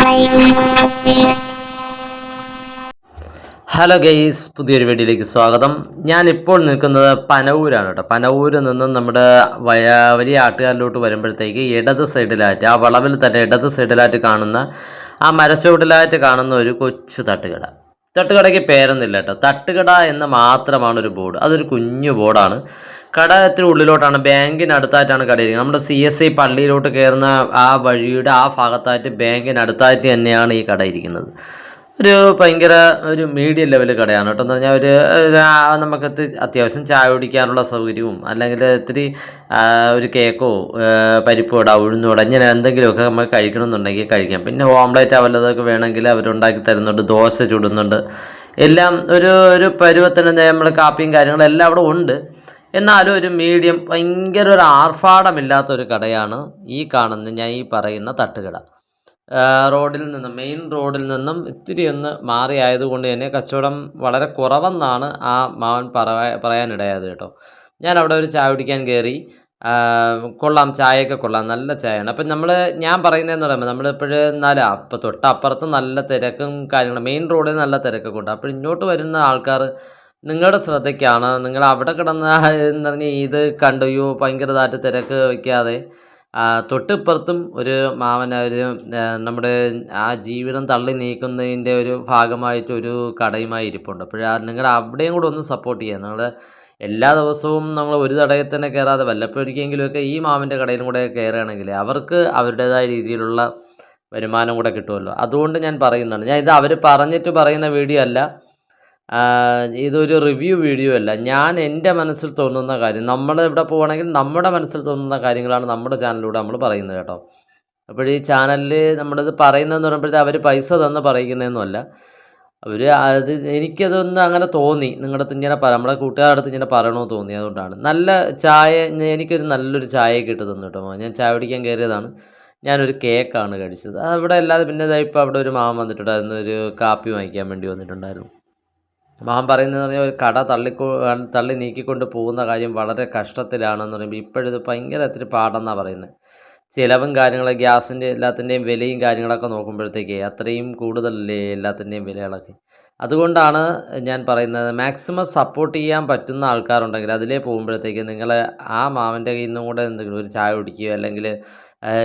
Hello guys, പുതിയൊരു വീഡിയോയിലേക്ക് സ്വാഗതം. ഞാനിപ്പോൾ നിൽക്കുന്നത് പനവൂരാണ് കേട്ടോ. പനവൂരിൽ നിന്നും നമ്മുടെ വലിയ ആട്ടുകാരിലോട്ട് വരുമ്പോഴത്തേക്ക് ഇടത് സൈഡിലായിട്ട്, ആ വളവിൽ തന്നെ ഇടത് സൈഡിലായിട്ട് കാണുന്ന, ആ മരച്ചുവട്ടിലായിട്ട് കാണുന്ന ഒരു കൊച്ചു തട്ടുകട. തട്ടുകടയ്ക്ക് പേരൊന്നുമില്ല കേട്ടോ, തട്ടുകട എന്ന് മാത്രമാണ് ഒരു ബോർഡ്. അതൊരു കുഞ്ഞു ബോർഡാണ്. കടത്തിന് ഉള്ളിലോട്ടാണ്, ബാങ്കിനടുത്തായിട്ടാണ് കടയിരിക്കുന്നത്. നമ്മുടെ CSI പള്ളിയിലോട്ട് കയറുന്ന ആ വഴിയുടെ ആ ഭാഗത്തായിട്ട്, ബാങ്കിനടുത്തായിട്ട് തന്നെയാണ് ഈ കട ഇരിക്കുന്നത്. ഒരു ഭയങ്കര ഒരു മീഡിയം ലെവൽ കടയാണ് കേട്ടോ. എന്ന് പറഞ്ഞാൽ നമുക്ക് അത്യാവശ്യം ചായ കുടിക്കാനുള്ള സൗകര്യവും, അല്ലെങ്കിൽ ഇത്തിരി ഒരു കേക്കോ പരിപ്പോട ഉഴുന്നോട ഇങ്ങനെ എന്തെങ്കിലുമൊക്കെ നമുക്ക് കഴിക്കണമെന്നുണ്ടെങ്കിൽ കഴിക്കാം. പിന്നെ ഓംലേറ്റ് വല്ലതൊക്കെ വേണമെങ്കിൽ അവരുണ്ടാക്കി തരുന്നുണ്ട്, ദോശ ചുടുന്നുണ്ട്. എല്ലാം ഒരു പരുവത്തിന് നമ്മൾ കാപ്പിയും കാര്യങ്ങളും എല്ലാം അവിടെ ഉണ്ട്. എന്നാലും ഒരു മീഡിയം, ഭയങ്കര ഒരു ആർഭാടമില്ലാത്തൊരു കടയാണ് ഈ കാണുന്ന ഞാൻ ഈ പറയുന്ന തട്ടുകട. റോഡിൽ നിന്നും, മെയിൻ റോഡിൽ നിന്നും ഇത്തിരി ഒന്ന് മാറി ആയതുകൊണ്ട് തന്നെ കച്ചവടം വളരെ കുറവെന്നാണ് ആ മാവൻ പറയാനിടയായത് കേട്ടോ. ഞാൻ അവിടെ ഒരു ചായ കുടിക്കാൻ കയറി. കൊള്ളാം, ചായയൊക്കെ കൊള്ളാം, നല്ല ചായയാണ്. അപ്പം ഞാൻ പറയുന്നതെന്ന് പറയുമ്പോൾ നമ്മളിപ്പോഴും എന്നാലും അപ്പോൾ തൊട്ടപ്പുറത്ത് നല്ല തിരക്കും കാര്യങ്ങളും, മെയിൻ റോഡിൽ നല്ല തിരക്കൊക്കെ ഉണ്ട്. അപ്പോൾ ഇങ്ങോട്ട് വരുന്ന ആൾക്കാർ നിങ്ങളുടെ ശ്രദ്ധയ്ക്കാണ്, നിങ്ങൾ അവിടെ കിടന്ന് എന്ന് പറഞ്ഞാൽ ഇത് കണ്ടു ഭയങ്കരമായിട്ട് തിരക്ക് വയ്ക്കാതെ തൊട്ടിപ്പുറത്തും ഒരു മാവൻ നമ്മുടെ ആ ജീവിതം തള്ളി നീക്കുന്നതിൻ്റെ ഒരു ഭാഗമായിട്ടൊരു കടയുമായി ഇരിപ്പുണ്ട്. നിങ്ങൾ അവിടെയും കൂടെ ഒന്ന് സപ്പോർട്ട് ചെയ്യുക. നിങ്ങൾ എല്ലാ ദിവസവും നമ്മൾ ഒരു തടയിൽ തന്നെ കയറാതെ വല്ലപ്പോഴൊരിക്കലെങ്കിലുമൊക്കെ ഈ മാവിൻ്റെ കടയിലും കൂടെ കയറുകയാണെങ്കിൽ അവർക്ക് അവരുടേതായ രീതിയിലുള്ള വരുമാനം കൂടെ കിട്ടുമല്ലോ. അതുകൊണ്ട് ഞാൻ പറയുന്നതാണ്. ഞാൻ ഇത് അവർ പറഞ്ഞിട്ട് പറയുന്ന വീഡിയോ അല്ല, ഇതൊരു റിവ്യൂ വീഡിയോ അല്ല. ഞാൻ എൻ്റെ മനസ്സിൽ തോന്നുന്ന കാര്യം, നമ്മൾ ഇവിടെ പോവുകയാണെങ്കിൽ നമ്മുടെ മനസ്സിൽ തോന്നുന്ന കാര്യങ്ങളാണ് നമ്മുടെ ചാനലിലൂടെ നമ്മൾ പറയുന്നത് കേട്ടോ. അപ്പോൾ ഈ ചാനലിൽ നമ്മളിത് പറയുന്നതെന്ന് പറയുമ്പോഴത്തേക്ക് അവർ പൈസ തന്ന് പറയിക്കുന്നതൊന്നുമല്ല. എനിക്കതൊന്ന് അങ്ങനെ തോന്നി, നിങ്ങളുടെ അടുത്ത് ഇങ്ങനെ നമ്മളെ കൂട്ടുകാരുടെ അടുത്ത് ഇങ്ങനെ പറയണമെന്ന് തോന്നി. അതുകൊണ്ടാണ്. നല്ല ചായ, എനിക്കൊരു നല്ലൊരു ചായ കിട്ടി തന്നു കേട്ടോ. ഞാൻ ചായ കുടിക്കാൻ കയറിയതാണ്. ഞാനൊരു കേക്കാണ് കഴിച്ചത്. അവിടെ അല്ലാതെ പിന്നെ ഇപ്പോൾ അവിടെ ഒരു മാമൻ വന്നിട്ടുണ്ടായിരുന്നു, ഒരു കാപ്പി വാങ്ങിക്കാൻ വേണ്ടി വന്നിട്ടുണ്ടായിരുന്നു. മാമൻ പറയുന്നത് പറഞ്ഞാൽ ഒരു കട തള്ളി നീക്കിക്കൊണ്ട് പോകുന്ന കാര്യം വളരെ കഷ്ടത്തിലാണെന്ന് പറയുമ്പോൾ ഇപ്പോഴിത് ഭയങ്കര ഇത്തിരി പാടെന്നാണ് പറയുന്നത്. ചിലവും കാര്യങ്ങളും, ഗ്യാസിൻ്റെ എല്ലാത്തിൻ്റെയും വിലയും കാര്യങ്ങളൊക്കെ നോക്കുമ്പോഴത്തേക്ക് അത്രയും കൂടുതലല്ലേ എല്ലാത്തിൻ്റെയും വിലകളൊക്കെ. അതുകൊണ്ടാണ് ഞാൻ പറയുന്നത്, മാക്സിമം സപ്പോർട്ട് ചെയ്യാൻ പറ്റുന്ന ആൾക്കാരുണ്ടെങ്കിൽ അതിലേ പോകുമ്പോഴത്തേക്ക് നിങ്ങൾ ആ മാമൻ്റെ കയ്യിൽ നിന്നും കൂടെ എന്തെങ്കിലും ഒരു ചായ കുടിക്കുകയോ അല്ലെങ്കിൽ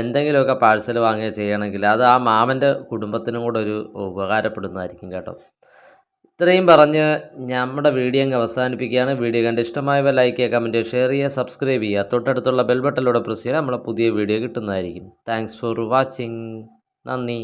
എന്തെങ്കിലുമൊക്കെ പാഴ്സൽ വാങ്ങുകയോ ചെയ്യണമെങ്കിൽ അത് ആ മാമൻ്റെ കുടുംബത്തിനും കൂടെ ഒരു ഉപകാരപ്പെടുന്നതായിരിക്കും കേട്ടോ. ഇത്രയും പറഞ്ഞ് നമ്മുടെ വീഡിയോ അങ്ങ് അവസാനിപ്പിക്കുകയാണ്. വീഡിയോ കണ്ട് ഇഷ്ടമായവ ലൈക്ക് ചെയ്യുക, കമൻറ്റ് ചെയ്യുക, ഷെയർ ചെയ്യുക, സബ്സ്ക്രൈബ് ചെയ്യുക. തൊട്ടടുത്തുള്ള ബെൽ ബട്ടണിലൂടെ പ്രസ് ചെയ്യുക. നമ്മളെ പുതിയ വീഡിയോ കിട്ടുന്നതായിരിക്കും. Thanks for watching. നന്ദി.